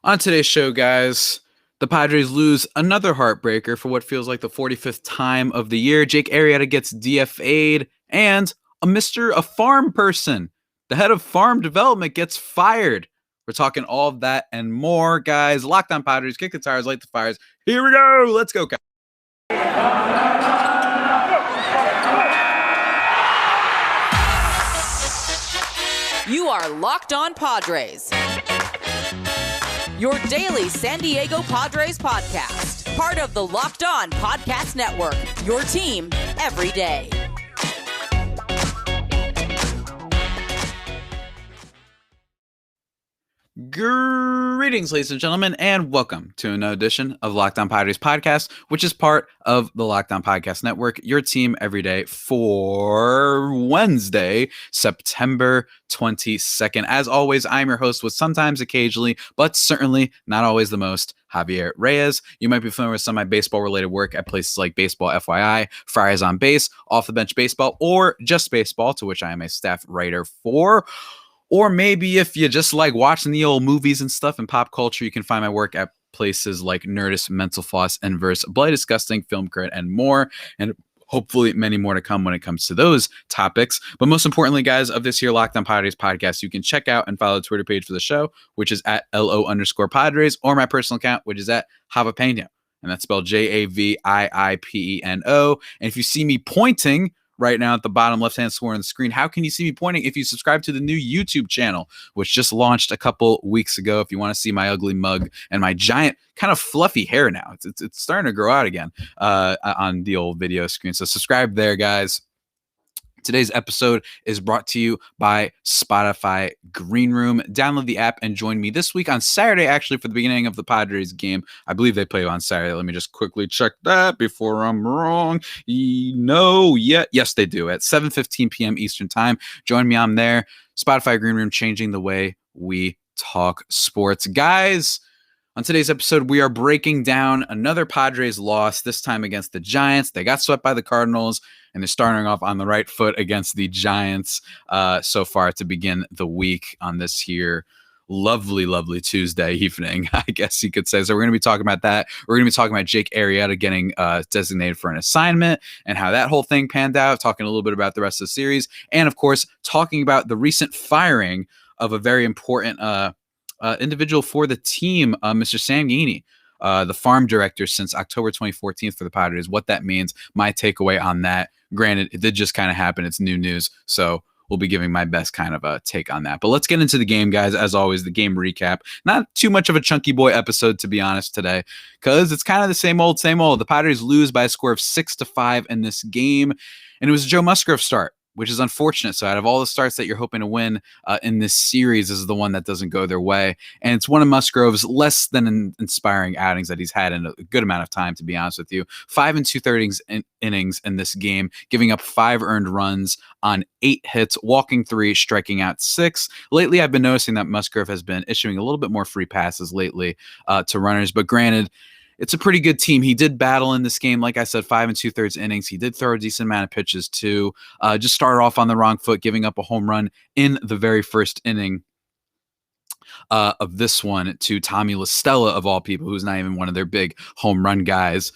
On today's show, guys, the Padres lose another heartbreaker for what feels like the 45th time of the year. Jake Arrieta gets DFA'd, and a farm person, the head of farm development, gets fired. We're talking all of that and more, guys. Locked On Padres, kick the tires, light the fires. Here we go. Let's go, guys. You are Locked On Padres, your daily San Diego Padres podcast. Part of the Locked On Podcast Network, your team every day. Greetings, ladies and gentlemen, and welcome to another edition of Locked On Padres podcast, which is part of the Locked On Podcast Network, your team every day for Wednesday, September 22nd. As always, I'm your host with sometimes, occasionally, but certainly not always the most, Javier Reyes. You might be familiar with some of my baseball-related work at places like Baseball FYI, Friars on Base, Off the Bench Baseball, or Just Baseball, to which I am a staff writer for. Or maybe if you just like watching the old movies and stuff in pop culture, you can find my work at places like Nerdist, Mental Floss, Inverse, Bloody Disgusting, Film Crit, and more. And hopefully many more to come when it comes to those topics. But most importantly, guys, of this here Locked On Padres podcast, you can check out and follow the Twitter page for the show, which is at LO_Padres, or my personal account, which is at Javapeno. And that's spelled JAVIIPENO. And if you see me pointing right now at the bottom left-hand corner on the screen, how can you see me pointing? If you subscribe to the new YouTube channel, which just launched a couple weeks ago, if you want to see my ugly mug and my giant kind of fluffy hair now, it's starting to grow out again on the old video screen. So subscribe there, guys. Today's episode is brought to you by Spotify Green Room. Download the app and join me this week on Saturday, actually, for the beginning of the Padres game. I believe they play on Saturday. Let me just quickly check that before I'm wrong. Yes, they do. At 7:15 p.m. Eastern Time. Join me on there. Spotify Green Room, changing the way we talk sports. Guys, on today's episode, we are breaking down another Padres loss, this time against the Giants. They got swept by the Cardinals, and they're starting off on the right foot against the Giants so far to begin the week on this here lovely Tuesday evening, I guess you could say. So we're going to be talking about that. We're going to be talking about Jake Arrieta getting designated for an assignment and how that whole thing panned out, talking a little bit about the rest of the series, and of course, talking about the recent firing of a very important individual for the team, Mr. Sam Geaney, the farm director since October 2014 for the Padres, what that means, my takeaway on that. Granted, it did just kind of happen. It's new news, so we'll be giving my best kind of a take on that. But let's get into the game, guys. As always, the game recap. Not too much of a chunky boy episode, to be honest, today, because it's kind of the same old. The Padres lose by a score of 6-5 in this game, and it was a Joe Musgrove start, which is unfortunate. So out of all the starts that you're hoping to win in this series, this is the one that doesn't go their way. And it's one of Musgrove's less than inspiring outings that he's had in a good amount of time, to be honest with you. 5 2/3 innings in this game, giving up 5 earned runs on 8 hits, walking 3, striking out 6. Lately, I've been noticing that Musgrove has been issuing a little bit more free passes lately to runners. But granted, it's a pretty good team. He did battle in this game. Like I said, 5 2/3 innings. He did throw a decent amount of pitches too. Just started off on the wrong foot, giving up a home run in the very first inning of this one to Tommy La Stella, of all people, who's not even one of their big home run guys,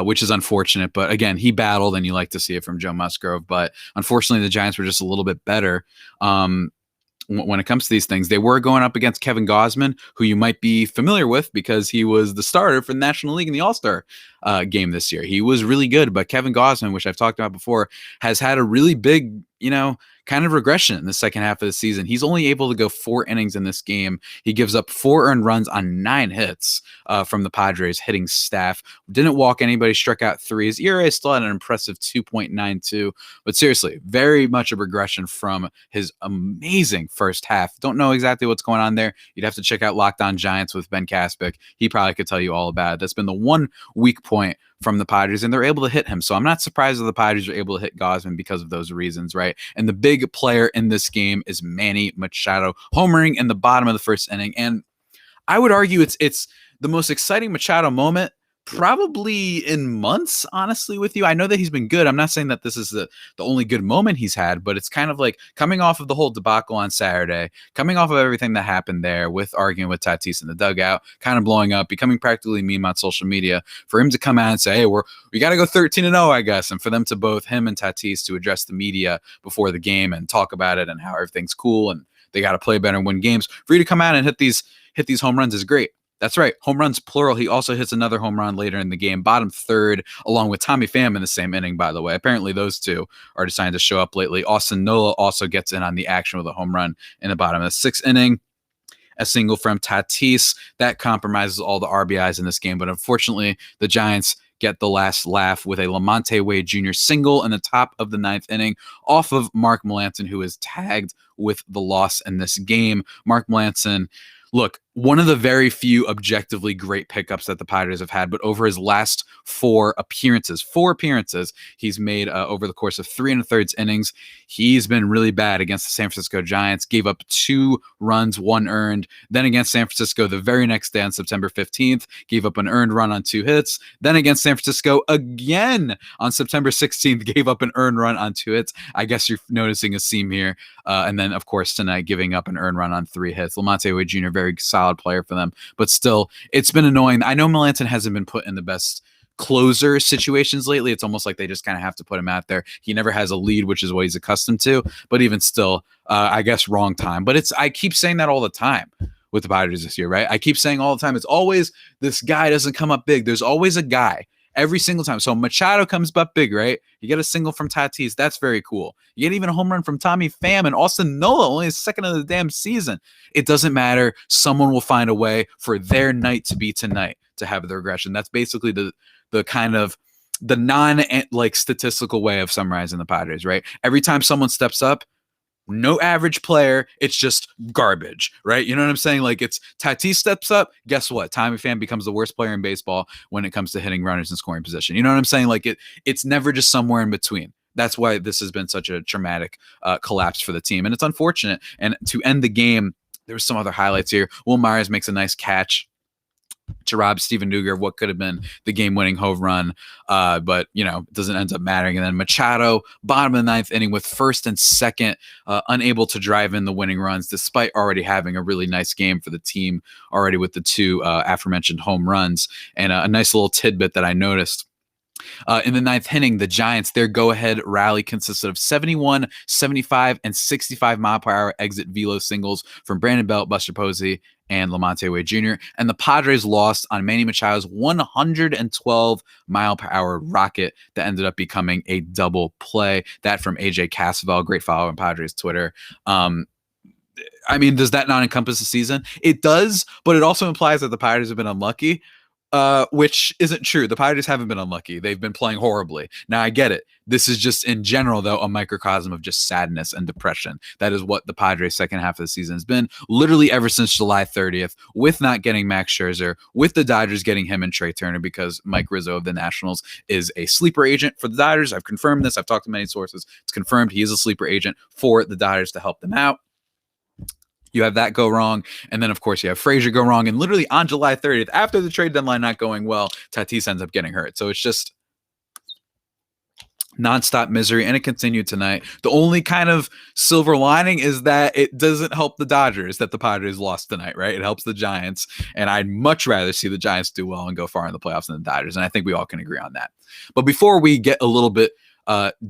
which is unfortunate. But again, he battled, and you like to see it from Joe Musgrove. But unfortunately, the Giants were just a little bit better. When it comes to these things, they were going up against Kevin Gausman, who you might be familiar with because he was the starter for the National League in the All-Star game this year. He was really good, but Kevin Gausman, which I've talked about before, has had a really big, kind of regression in the second half of the season. He's only able to go 4 innings in this game. He gives up 4 earned runs on 9 hits from the Padres hitting staff. Didn't walk anybody, struck out 3. His ERA still had an impressive 2.92. But seriously, very much a regression from his amazing first half. Don't know exactly what's going on there. You'd have to check out Locked On Giants with Ben Kaspick. He probably could tell you all about it. That's been the one weak point from the Padres, and they're able to hit him. So I'm not surprised that the Padres are able to hit Gausman because of those reasons, right? And the big player in this game is Manny Machado, homering in the bottom of the first inning. And I would argue it's the most exciting Machado moment, probably in months, honestly, with you. I know that he's been good. I'm not saying that this is the only good moment he's had, but it's kind of like coming off of the whole debacle on Saturday, coming off of everything that happened there with arguing with Tatis in the dugout, kind of blowing up, becoming practically meme on social media, for him to come out and say, hey, we got to go 13-0, I guess, and for them to both, him and Tatis, to address the media before the game and talk about it and how everything's cool and they got to play better and win games. For you to come out and hit these home runs is great. That's right. Home runs, plural. He also hits another home run later in the game, bottom third, along with Tommy Pham in the same inning, by the way. Apparently those two are deciding to show up lately. Austin Nola also gets in on the action with a home run in the bottom of the sixth inning. A single from Tatis. That compromises all the RBIs in this game. But unfortunately, the Giants get the last laugh with a Lamonte Wade Jr. single in the top of the ninth inning off of Mark Melancon, who is tagged with the loss in this game. Mark Melancon, look, one of the very few objectively great pickups that the Padres have had, but over his last four appearances, he's made over the course of 3 1/3 innings. He's been really bad against the San Francisco Giants, gave up 2 runs, 1 earned. Then against San Francisco the very next day on September 15th, gave up an earned run on 2 hits. Then against San Francisco again on September 16th, gave up an earned run on 2 hits. I guess you're noticing a seam here. And then, of course, tonight giving up an earned run on 3 hits. Lamonte Wade Jr., very solid player for them, but still, it's been annoying. I know Melancon hasn't been put in the best closer situations lately. It's almost like they just kind of have to put him out there. He never has a lead, which is what he's accustomed to, but even still, I guess wrong time. But I keep saying that all the time with the Padres this year, right? I keep saying all the time, it's always this guy doesn't come up big. There's always a guy every single time. So Machado comes up big, right? You get a single from Tatis. That's very cool. You get even a home run from Tommy Pham and Austin Nola, only his second of the damn season. It doesn't matter. Someone will find a way for their night to be tonight to have the regression. That's basically the kind of the non-like statistical way of summarizing the Padres, right? Every time someone steps up, no average player, it's just garbage, right? You know what I'm saying? Like, it's Tatis steps up, guess what? Tommy Pham becomes the worst player in baseball when it comes to hitting runners in scoring position. You know what I'm saying? Like, it's never just somewhere in between. That's why this has been such a traumatic collapse for the team. And it's unfortunate. And to end the game, there's some other highlights here. Will Myers makes a nice catch to rob Steven Duger of what could have been the game-winning home run, but it doesn't end up mattering. And then Machado, bottom of the ninth inning with first and second, unable to drive in the winning runs, despite already having a really nice game for the team already with the 2 aforementioned home runs. And a nice little tidbit that I noticed. In the ninth inning, the Giants, their go-ahead rally consisted of 71, 75, and 65 mile-per-hour exit velo singles from Brandon Belt, Buster Posey, and Lamonte Wade Jr. And the Padres lost on Manny Machado's 112 mile-per-hour rocket that ended up becoming a double play. That from AJ Cassavell, great follow on Padres Twitter. Does that not encompass the season? It does, but it also implies that the Padres have been unlucky. Which isn't true. The Padres haven't been unlucky. They've been playing horribly. Now, I get it. This is just, in general, though, a microcosm of just sadness and depression. That is what the Padres' second half of the season has been, literally ever since July 30th, with not getting Max Scherzer, with the Dodgers getting him and Trey Turner, because Mike Rizzo of the Nationals is a sleeper agent for the Dodgers. I've confirmed this. I've talked to many sources. It's confirmed he is a sleeper agent for the Dodgers to help them out. You have that go wrong. And then, of course, you have Frazier go wrong. And literally on July 30th, after the trade deadline not going well, Tatis ends up getting hurt. So it's just nonstop misery. And it continued tonight. The only kind of silver lining is that it doesn't help the Dodgers that the Padres lost tonight, right? It helps the Giants. And I'd much rather see the Giants do well and go far in the playoffs than the Dodgers. And I think we all can agree on that. But before we get a little bit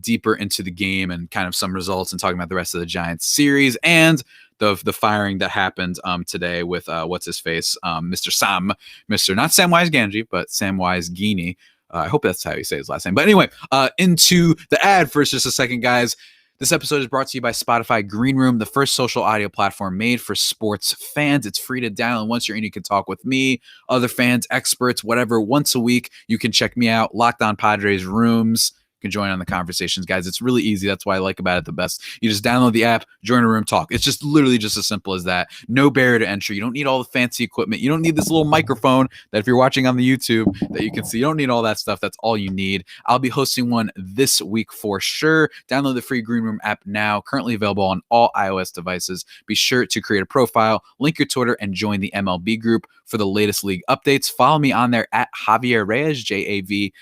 deeper into the game and kind of some results and talking about the rest of the Giants series and the firing that happened today with what's-his-face, Mr. not Samwise Gamgee, but Samwise Geaney. I hope that's how you say his last name. But anyway, into the ad for just a second, guys. This episode is brought to you by Spotify Green Room, the first social audio platform made for sports fans. It's free to download. Once you're in, you can talk with me, other fans, experts, whatever. Once a week, you can check me out. Locked On Padres rooms. can join on the conversations, guys. It's really easy. That's why I like about it the best. You just download the app, join a room, talk. It's just literally just as simple as that. No barrier to entry. You don't need all the fancy equipment. You don't need this little microphone that if you're watching on the YouTube that you can see. You don't need all that stuff. That's all you need. I'll be hosting one this week for sure. Download the free Green Room app now. Currently available on all iOS devices. Be sure to create a profile, link your Twitter, and join the MLB group for the latest league updates. Follow me on there at Javier Reyes, JAVIERREYES.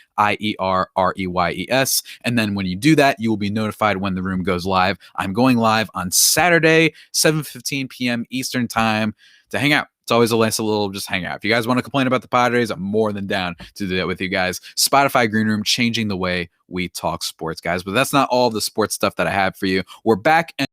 And then when you do that, you will be notified when the room goes live. I'm going live on Saturday, 7:15 p.m. Eastern time to hang out. It's always a nice little just hang out. If you guys want to complain about the Padres, I'm more than down to do that with you guys. Spotify Green Room, changing the way we talk sports, guys. But that's not all the sports stuff that I have for you. We're back and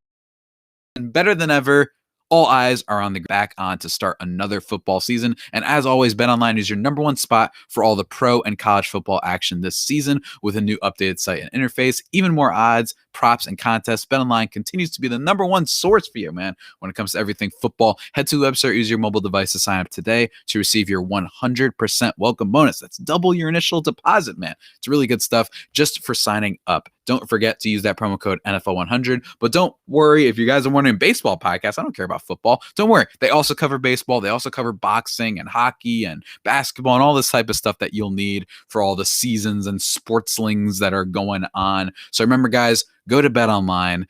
better than ever. All eyes are on the back on to start another football season. And as always, BetOnline is your number one spot for all the pro and college football action this season with a new updated site and interface, even more odds, props, and contests. BetOnline continues to be the number one source for you, man, when it comes to everything football. Head to the website, use your mobile device to sign up today to receive your 100% welcome bonus. That's double your initial deposit, man. It's really good stuff just for signing up. Don't forget to use that promo code NFL100. But don't worry if you guys are wondering baseball podcast. I don't care about football. Don't worry. They also cover baseball. They also cover boxing and hockey and basketball and all this type of stuff that you'll need for all the seasons and sportslings that are going on. So remember, guys, go to BetOnline,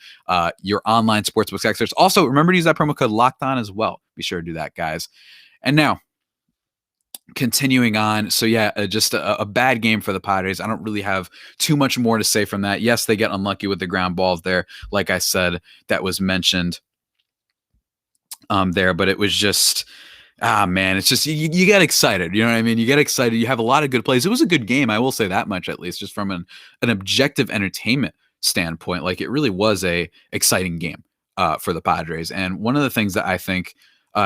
your online sportsbook experts. Also, remember to use that promo code Locked On as well. Be sure to do that, guys. And now, continuing on. So yeah, just a bad game for the Padres. I don't really have too much more to say from that. Yes, they get unlucky with the ground balls there. Like I said, that was mentioned there, but it was just, man, it's just, you get excited. You know what I mean? You get excited. You have a lot of good plays. It was a good game. I will say that much, at least just from an objective entertainment standpoint. Like it really was a exciting game for the Padres. And one of the things that I think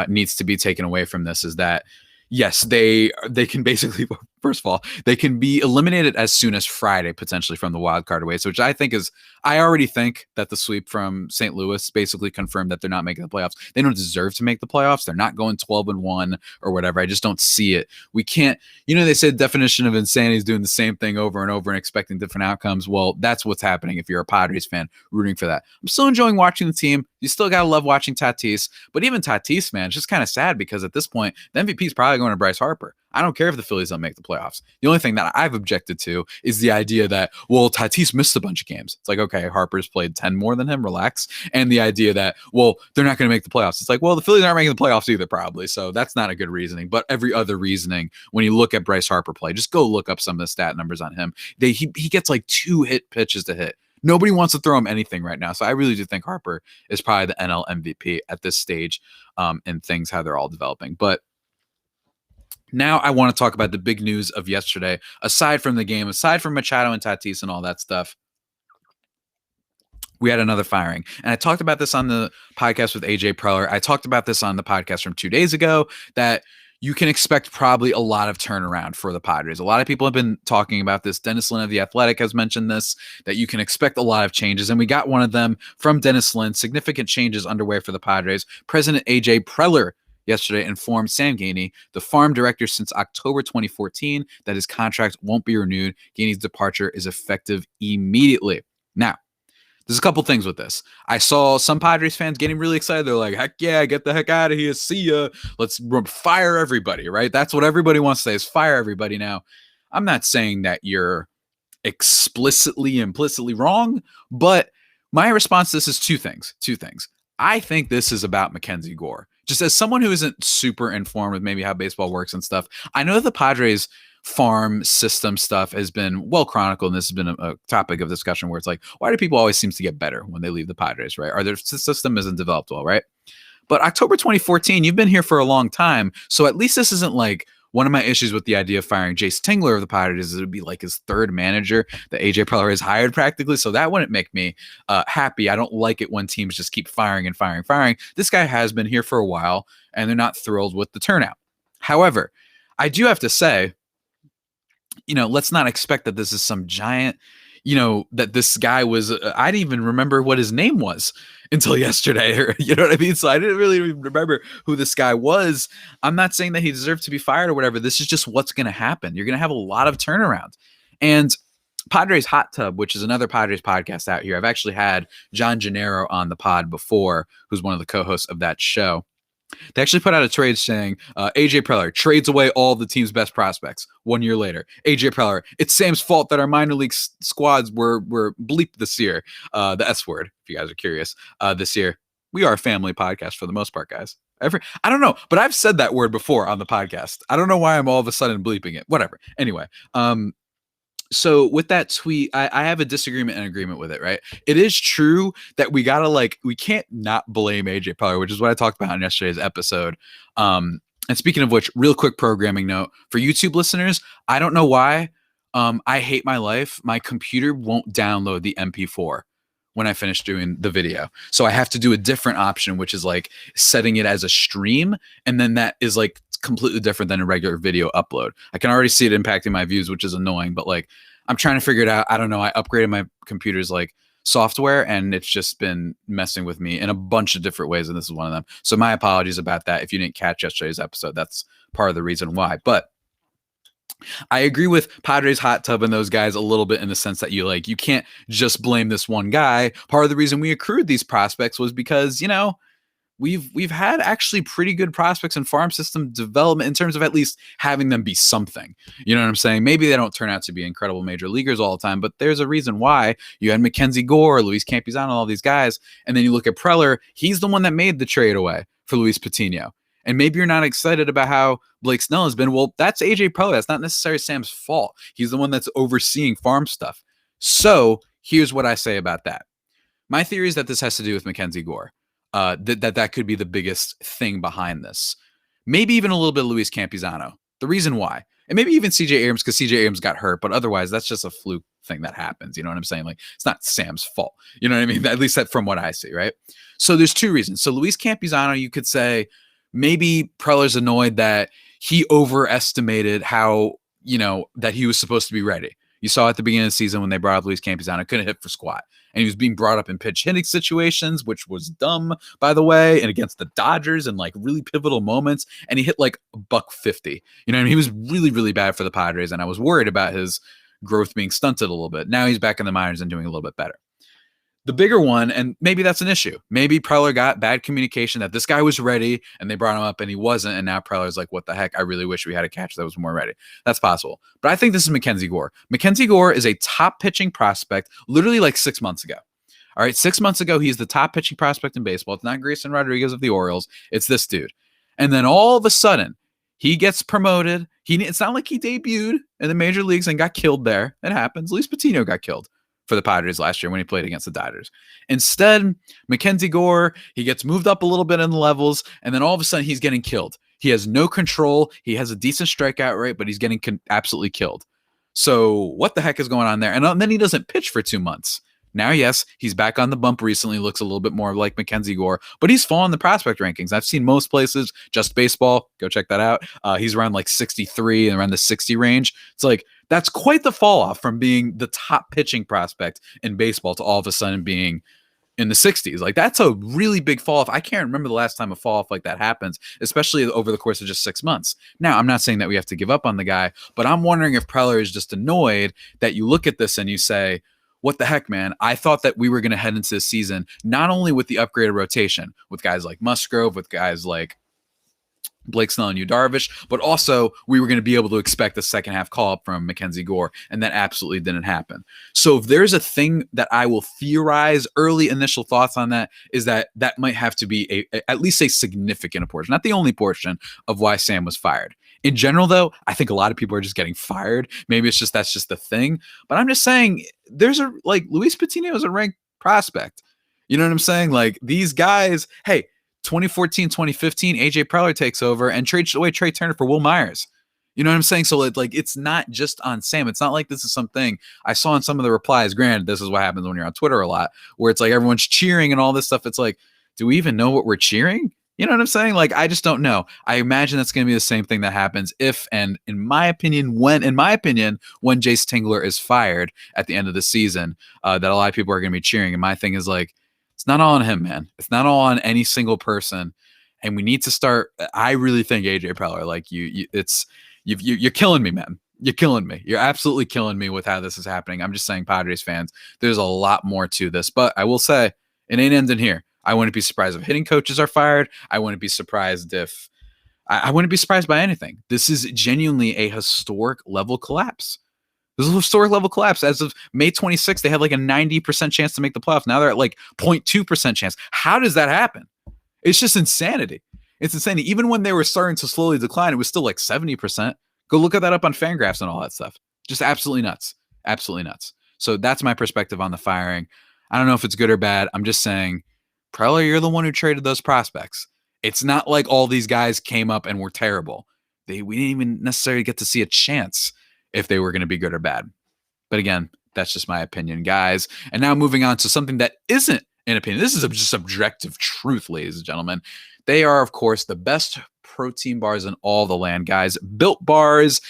needs to be taken away from this is that yes, they can basically, first of all, they can be eliminated as soon as Friday, potentially from the wild card race, which I think is, I already think that the sweep from St. Louis basically confirmed that they're not making the playoffs. They don't deserve to make the playoffs. They're not going 12-1 or whatever. I just don't see it. We can't, they say the definition of insanity is doing the same thing over and over and expecting different outcomes. Well, that's what's happening if you're a Padres fan rooting for that. I'm still enjoying watching the team. You still got to love watching Tatis, but even Tatis, man, it's just kind of sad because at this point, the MVP is probably going to Bryce Harper. I don't care if the Phillies don't make the playoffs. The only thing that I've objected to is the idea that, well, Tatis missed a bunch of games. It's like, okay, Harper's played 10 more than him, relax. And the idea that, well, they're not going to make the playoffs. It's like, well, the Phillies aren't making the playoffs either, probably. So that's not a good reasoning. But every other reasoning, when you look at Bryce Harper play, just go look up some of the stat numbers on him. He gets like 2 hit pitches to hit. Nobody wants to throw him anything right now. So I really do think Harper is probably the NL MVP at this stage and things, how they're all developing. But now I want to talk about the big news of yesterday, aside from the game, aside from Machado and Tatis and all that stuff. We had another firing. And I talked about this on the podcast with AJ Preller. I talked about this on the podcast from 2 days ago, that you can expect probably a lot of turnaround for the Padres. A lot of people have been talking about this. Dennis Lin of The Athletic has mentioned this, that you can expect a lot of changes. And we got one of them from Dennis Lin. Significant changes underway for the Padres. President AJ Preller yesterday informed Sam Geaney, the farm director since October 2014, that his contract won't be renewed. Geaney's departure is effective immediately. Now, there's a couple things with this. I saw some Padres fans getting really excited. They're like, heck yeah, get the heck out of here. See ya. Let's fire everybody, right? That's what everybody wants to say, is fire everybody. Now, I'm not saying that you're implicitly wrong, but my response to this is two things. I think this is about Mackenzie Gore. Just as someone who isn't super informed with maybe how baseball works and stuff, I know the Padres farm system stuff has been well chronicled, and this has been a topic of discussion where it's like, why do people always seem to get better when they leave the Padres, right? Or their system isn't developed well, right? But October 2014, you've been here for a long time, so at least this isn't like one of my issues with the idea of firing Jace Tingler of the Padres is it would be like his third manager that AJ Preller has hired practically. So that wouldn't make me happy. I don't like it when teams just keep firing. This guy has been here for a while, and they're not thrilled with the turnout. However, I do have to say, let's not expect that this is some giant, that this guy was, I didn't even remember what his name was until yesterday, or, you know what I mean? So I didn't really remember who this guy was. I'm not saying that he deserved to be fired or whatever. This is just what's going to happen. You're going to have a lot of turnaround. And Padres Hot Tub, which is another Padres podcast out here. I've actually had John Gennaro on the pod before, who's one of the co-hosts of that show. They actually put out a trade saying AJ Preller trades away all the team's best prospects 1 year later. AJ Preller, it's Sam's fault that our minor league squads were bleeped this year. The S word, if you guys are curious, this year. We are a family podcast for the most part, guys. I don't know, but I've said that word before on the podcast. I don't know why I'm all of a sudden bleeping it. Whatever. Anyway, so with that tweet, I have a disagreement and agreement with it, right? It is true that we can't not blame AJ Preller, which is what I talked about in yesterday's episode. And speaking of which, real quick programming note for YouTube listeners, I don't know why. I hate my life. My computer won't download the MP4 when I finish doing the video. So I have to do a different option, which is like setting it as a stream. And then that is like completely different than a regular video upload. I can already see it impacting my views, which is annoying, but like I'm trying to figure it out. I don't know. I upgraded my computer's like software and it's just been messing with me in a bunch of different ways. And this is one of them. So my apologies about that. If you didn't catch yesterday's episode, that's part of the reason why. But I agree with Padres Hot Tub and those guys a little bit in the sense that you can't just blame this one guy. Part of the reason we accrued these prospects was because, we've had actually pretty good prospects in farm system development in terms of at least having them be something. You know what I'm saying? Maybe they don't turn out to be incredible major leaguers all the time, but there's a reason why. You had Mackenzie Gore, Luis Campusano, all these guys, and then you look at Preller. He's the one that made the trade away for Luis Patino. And maybe you're not excited about how Blake Snell has been. Well, that's AJ Preller. That's not necessarily Sam's fault. He's the one that's overseeing farm stuff. So here's what I say about that. My theory is that this has to do with Mackenzie Gore. That could be the biggest thing behind this. Maybe even a little bit of Luis Campusano. The reason why. And maybe even CJ Abrams, because CJ Abrams got hurt. But otherwise, that's just a fluke thing that happens. You know what I'm saying? Like, it's not Sam's fault. You know what I mean? At least that from what I see, right? So there's two reasons. So Luis Campusano, you could say, maybe Preller's annoyed that he overestimated how, that he was supposed to be ready. You saw at the beginning of the season when they brought up Luis Campusano, couldn't hit for squat. And he was being brought up in pitch hitting situations, which was dumb, by the way, and against the Dodgers in like really pivotal moments. And he hit like $150. You know what I mean? He was really, really bad for the Padres. And I was worried about his growth being stunted a little bit. Now he's back in the minors and doing a little bit better. The bigger one, and maybe that's an issue. Maybe Preller got bad communication that this guy was ready and they brought him up and he wasn't. And now Preller's like, what the heck? I really wish we had a catcher that was more ready. That's possible. But I think this is Mackenzie Gore. Mackenzie Gore is a top pitching prospect literally like 6 months ago. All right. 6 months ago, he's the top pitching prospect in baseball. It's not Grayson Rodriguez of the Orioles. It's this dude. And then all of a sudden, he gets promoted. It's not like he debuted in the major leagues and got killed there. It happens. Luis Patino got killed for the Padres last year when he played against the Dodgers. Instead, Mackenzie Gore, he gets moved up a little bit in the levels, and then all of a sudden he's getting killed. He has no control. He has a decent strikeout rate, but he's getting absolutely killed. So what the heck is going on there? And then he doesn't pitch for 2 months. Now, yes, he's back on the bump recently, looks a little bit more like Mackenzie Gore, but he's fallen the prospect rankings. I've seen most places, Just Baseball, go check that out. He's around like 63 and around the 60 range. It's like, that's quite the fall off from being the top pitching prospect in baseball to all of a sudden being in the 60s. Like, that's a really big fall off. I can't remember the last time a fall off like that happens, especially over the course of just 6 months. Now, I'm not saying that we have to give up on the guy, but I'm wondering if Preller is just annoyed that you look at this and you say, what the heck, man? I thought that we were going to head into this season, not only with the upgraded rotation, with guys like Musgrove, with guys like Blake Snell and Yu Darvish, but also we were going to be able to expect a second half call up from Mackenzie Gore, and that absolutely didn't happen. So if there's a thing that I will theorize, early initial thoughts on that is that might have to be at least a significant portion, not the only portion of why Sam was fired. In general, though, I think a lot of people are just getting fired. Maybe that's just the thing. But I'm just saying, Luis Patino is a ranked prospect. You know what I'm saying? Like, these guys, hey, 2014, 2015, AJ Preller takes over and trades away Trey Turner for Will Myers. You know what I'm saying? So it's not just on Sam. It's not like this is something I saw in some of the replies. Granted, this is what happens when you're on Twitter a lot, where it's like everyone's cheering and all this stuff. It's like, do we even know what we're cheering? You know what I'm saying? Like, I just don't know. I imagine that's going to be the same thing that happens if, and in my opinion, when Jace Tingler is fired at the end of the season, that a lot of people are going to be cheering. And my thing is like, it's not all on him, man. It's not all on any single person. And we need to start. I really think AJ Preller, like you're killing me, man. You're killing me. You're absolutely killing me with how this is happening. I'm just saying, Padres fans, there's a lot more to this. But I will say, it ain't ending here. I wouldn't be surprised if hitting coaches are fired. I wouldn't be surprised if I wouldn't be surprised by anything. This is genuinely a historic level collapse. This is a historic level collapse. As of May 26th, they had like a 90% chance to make the playoffs. Now they're at like 0.2% chance. How does that happen? It's just insanity. It's insanity. Even when they were starting to slowly decline, it was still like 70%. Go look at that up on Fangraphs and all that stuff. Just absolutely nuts. Absolutely nuts. So that's my perspective on the firing. I don't know if it's good or bad. I'm just saying, probably you're the one who traded those prospects. It's not like all these guys came up and were terrible. We didn't even necessarily get to see a chance if they were going to be good or bad. But again, that's just my opinion, guys. And now moving on to something that isn't an opinion. This is just objective truth, ladies and gentlemen. They are, of course, the best protein bars in all the land, guys. Built bars.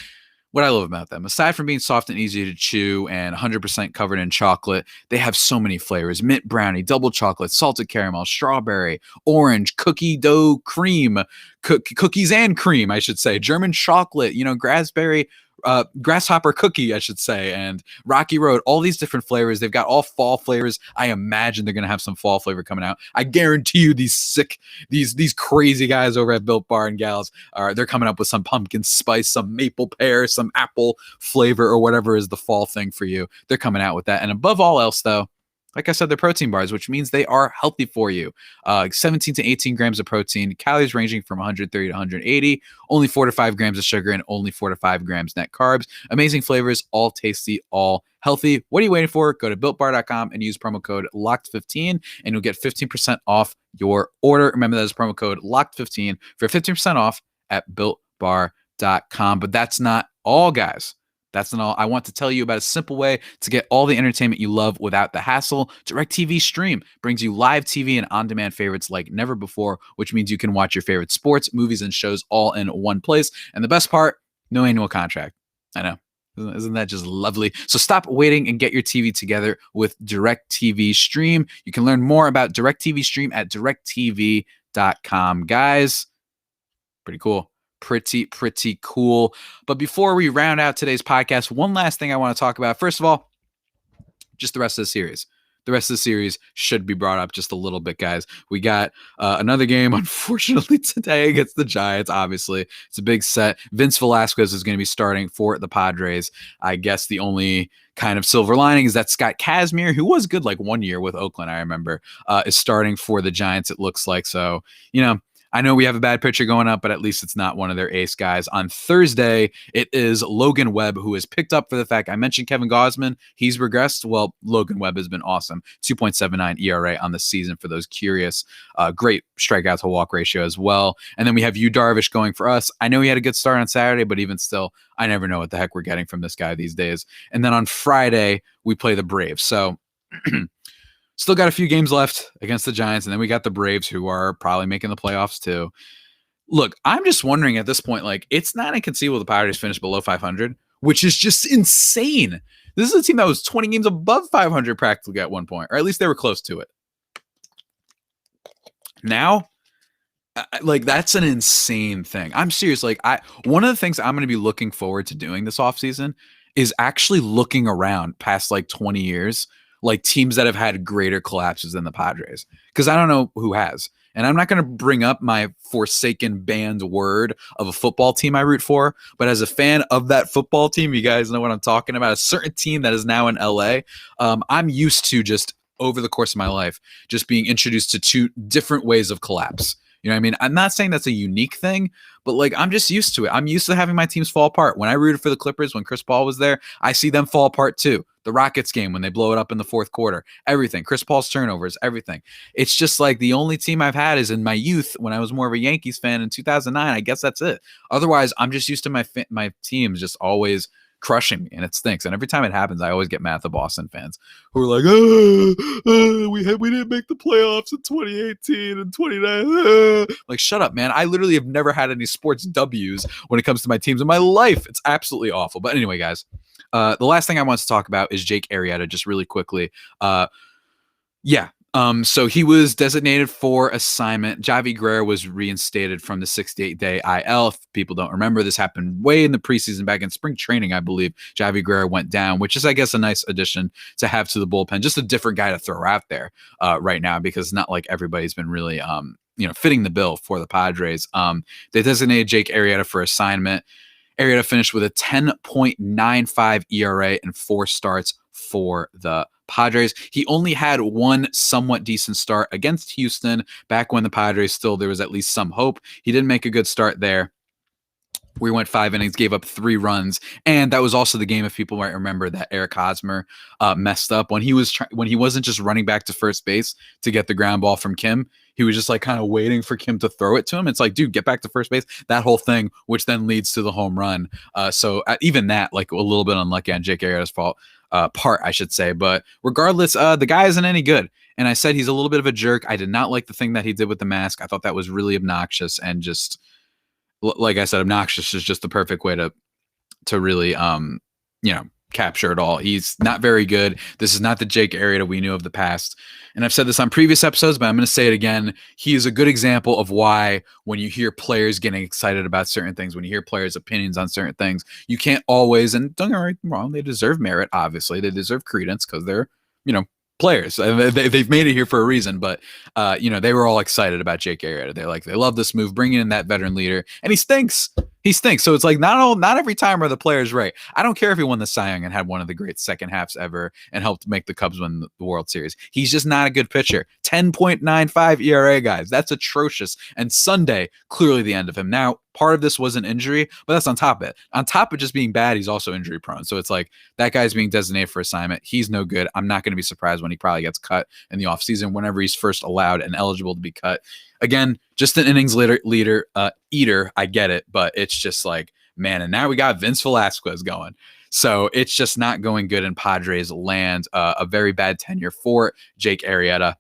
What I love about them, aside from being soft and easy to chew and 100% covered in chocolate, they have so many flavors: mint brownie, double chocolate, salted caramel, strawberry, orange, cookie dough cream, cookies and cream, I should say, German chocolate, raspberry, grasshopper cookie, I should say, and Rocky Road, all these different flavors. They've got all fall flavors. I imagine they're going to have some fall flavor coming out. I guarantee you these crazy guys over at Built Bar and Gals they're coming up with some pumpkin spice, some maple pear, some apple flavor, or whatever is the fall thing for you. They're coming out with that. And above all else, though, like I said, they're protein bars, which means they are healthy for you. 17 to 18 grams of protein, calories ranging from 130 to 180, only 4 to 5 grams of sugar, and only 4 to 5 grams net carbs. Amazing flavors, all tasty, all healthy. What are you waiting for? Go to BuiltBar.com and use promo code LOCKED15, and you'll get 15% off your order. Remember, that is promo code LOCKED15 for 15% off at BuiltBar.com. But that's not all, guys. That's not all. I want to tell you about a simple way to get all the entertainment you love without the hassle. DirecTV Stream brings you live TV and on-demand favorites like never before, which means you can watch your favorite sports, movies, and shows all in one place. And the best part, no annual contract. I know. Isn't that just lovely? So stop waiting and get your TV together with DirecTV Stream. You can learn more about DirecTV Stream at directtv.com. Guys, pretty cool. Pretty cool. But before we round out today's podcast, one last thing I want to talk about. First of all, just the rest of the series. The rest of the series should be brought up just a little bit, guys. We got another game, unfortunately, today against the Giants. Obviously, it's a big set. Vince Velasquez is going to be starting for the Padres. I guess the only kind of silver lining is that Scott Kazmir, who was good like 1 year with Oakland, I remember, is starting for the Giants, it looks like. So, I know we have a bad pitcher going up, but at least it's not one of their ace guys. On Thursday, it is Logan Webb, who is picked up for the fact I mentioned Kevin Gausman. He's regressed. Well, Logan Webb has been awesome. 2.79 ERA on the season for those curious. Great strikeout to walk ratio as well. And then we have Yu Darvish going for us. I know he had a good start on Saturday, but even still, I never know what the heck we're getting from this guy these days. And then on Friday, we play the Braves. So still got a few games left against the Giants, and then we got the Braves, who are probably making the playoffs too. Look, I'm just wondering at this point, like, it's not inconceivable the Padres finish below 500, which is just insane. This is a team that was 20 games above 500 practically at one point, or at least they were close to it. Now, like, that's an insane thing. I'm serious. Like, one of the things I'm going to be looking forward to doing this offseason is actually looking around past like 20 years, like teams that have had greater collapses than the Padres, because I don't know who has. And I'm not going to bring up my forsaken banned word of a football team I root for, but as a fan of that football team, you guys know what I'm talking about, a certain team that is now in LA. I'm used to, just over the course of my life, just being introduced to two different ways of collapse. You know what I mean? I'm not saying that's a unique thing, but like, I'm just used to it. I'm used to having my teams fall apart. When I rooted for the Clippers, when Chris Paul was there, I see them fall apart too. The Rockets game, when they blow it up in the fourth quarter, everything, Chris Paul's turnovers, everything. It's just like the only team I've had is in my youth when I was more of a Yankees fan in 2009. I guess that's it. Otherwise, I'm just used to my teams just always crushing me, and it stinks. And every time it happens, I always get mad at the Boston fans who are like, we didn't make the playoffs in 2018 and 29. Like, shut up, man. I literally have never had any sports W's when it comes to my teams in my life. It's absolutely awful. But anyway, guys, the last thing I want to talk about is Jake Arrieta, just really quickly. So he was designated for assignment. Javier Arrieta was reinstated from the 68-day IL. If people don't remember, this happened way in the preseason, back in spring training, I believe. Javier Arrieta went down, which is, I guess, a nice addition to have to the bullpen. Just a different guy to throw out there right now, because it's not like everybody's been really, fitting the bill for the Padres. They designated Jake Arrieta for assignment. Arrieta finished with a 10.95 ERA and 4 starts for the Padres. He only had one somewhat decent start against Houston back when the Padres there was at least some hope. He didn't make a good start there. We went 5 innings, gave up 3 runs, and that was also the game, if people might remember, that Eric Hosmer messed up when he wasn't just running back to first base to get the ground ball from Kim. He was just like kind of waiting for Kim to throw it to him. It's like, dude, get back to first base. That whole thing, which then leads to the home run. So even that, like, a little bit unlucky on Jake Arrieta's part, I should say. But regardless, the guy isn't any good. And I said he's a little bit of a jerk. I did not like the thing that he did with the mask. I thought that was really obnoxious, and just, like I said, obnoxious is just the perfect way to really, capture it all. He's not very good. This is not the Jake Arrieta we knew of the past. And I've said this on previous episodes, but I'm going to say it again. He is a good example of why, when you hear players getting excited about certain things, when you hear players' opinions on certain things, you can't always, and don't get me wrong, they deserve merit, obviously. They deserve credence because they're, players. They've made it here for a reason, but they were all excited about Jake Arrieta. They love this move, bringing in that veteran leader, and he stinks. So it's like, not every time are the players right. I don't care if he won the Cy Young and had one of the great second halves ever and helped make the Cubs win the World Series. He's just not a good pitcher. 10.95 ERA, guys. That's atrocious. And Sunday, clearly the end of him. Now, part of this was an injury, but that's on top of it. On top of just being bad, he's also injury prone. So it's like, that guy's being designated for assignment. He's no good. I'm not going to be surprised when he probably gets cut in the offseason, whenever he's first allowed and eligible to be cut. Again, just an innings eater. I get it, but it's just like, man, and now we got Vince Velasquez going. So it's just not going good in Padres land. A very bad tenure for Jake Arrieta.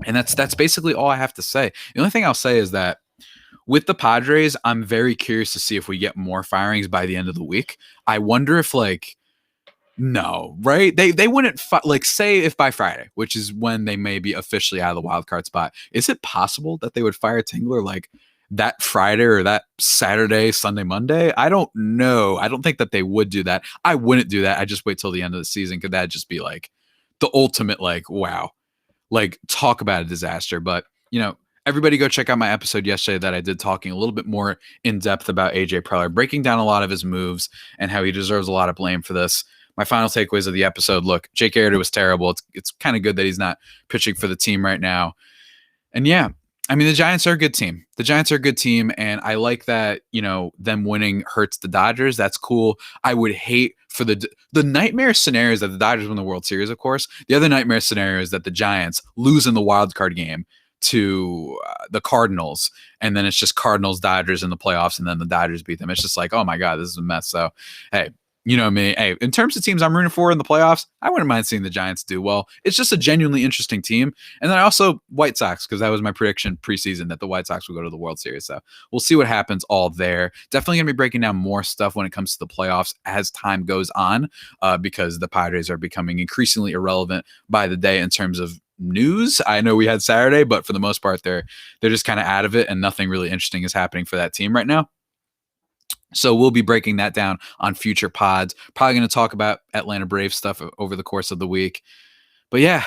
And that's basically all I have to say. The only thing I'll say is that with the Padres, I'm very curious to see if we get more firings by the end of the week. I wonder if, no, right? They wouldn't say if by Friday, which is when they may be officially out of the wild card spot. Is it possible that they would fire Tingler that Friday or that Saturday, Sunday, Monday? I don't know. I don't think that they would do that. I wouldn't do that. I just wait till the end of the season. Could that just be the ultimate wow, talk about a disaster? But everybody go check out my episode yesterday that I did, talking a little bit more in depth about AJ Preller, breaking down a lot of his moves and how he deserves a lot of blame for this. My final takeaways of the episode: look, Jake Arrieta was terrible. It's kind of good that he's not pitching for the team right now. And yeah, I mean, the Giants are a good team. And I like that, them winning hurts the Dodgers. That's cool. I would hate for the nightmare scenario is that the Dodgers win the World Series, of course. The other nightmare scenario is that the Giants lose in the wild card game to the Cardinals, and then it's just Cardinals Dodgers in the playoffs, and then the Dodgers beat them. It's just like, oh my God, this is a mess. So hey, you know me. Hey, in terms of teams I'm rooting for in the playoffs, I wouldn't mind seeing the Giants do well. It's just a genuinely interesting team. And then I also White Sox, because that was my prediction preseason that the White Sox would go to the World Series. So we'll see what happens all there. Definitely going to be breaking down more stuff when it comes to the playoffs as time goes on, because the Padres are becoming increasingly irrelevant by the day in terms of news. I know we had Saturday, but for the most part, they're just kind of out of it, and nothing really interesting is happening for that team right now. So we'll be breaking that down on future pods. Probably going to talk about Atlanta Braves stuff over the course of the week. But yeah,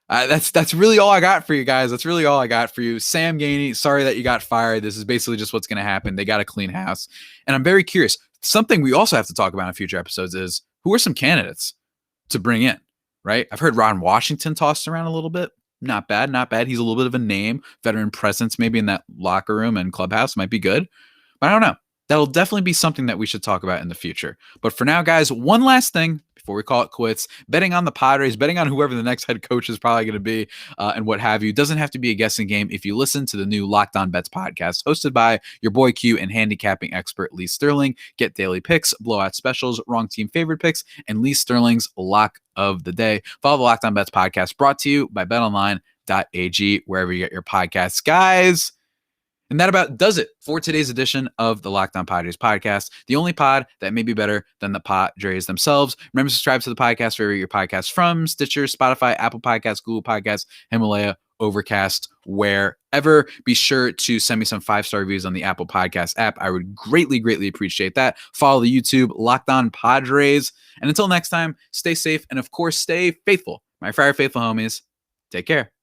that's really all I got for you guys. That's really all I got for you. Sam Geaney, sorry that you got fired. This is basically just what's going to happen. They got a clean house. And I'm very curious. Something we also have to talk about in future episodes is, who are some candidates to bring in, right? I've heard Ron Washington tossed around a little bit. Not bad. He's a little bit of a name, veteran presence, maybe in that locker room and clubhouse might be good. But I don't know. That'll definitely be something that we should talk about in the future. But for now, guys, one last thing before we call it quits. Betting on the Padres, betting on whoever the next head coach is probably going to be, and what have you, doesn't have to be a guessing game if you listen to the new Locked On Bets podcast, hosted by your boy Q and handicapping expert Lee Sterling. Get daily picks, blowout specials, wrong team favorite picks, and Lee Sterling's lock of the day. Follow the Locked On Bets podcast, brought to you by betonline.ag, wherever you get your podcasts. Guys, And that about does it for today's edition of the Locked On Padres podcast, the only pod that may be better than the Padres themselves. Remember to subscribe to the podcast wherever your podcasts from: Stitcher, Spotify, Apple Podcasts, Google Podcasts, Himalaya, Overcast, wherever. Be sure to send me some 5-star reviews on the Apple Podcast app. I would greatly, greatly appreciate that. Follow the YouTube Locked On Padres. And until next time, stay safe and, of course, stay faithful. My Friar Faithful homies, take care.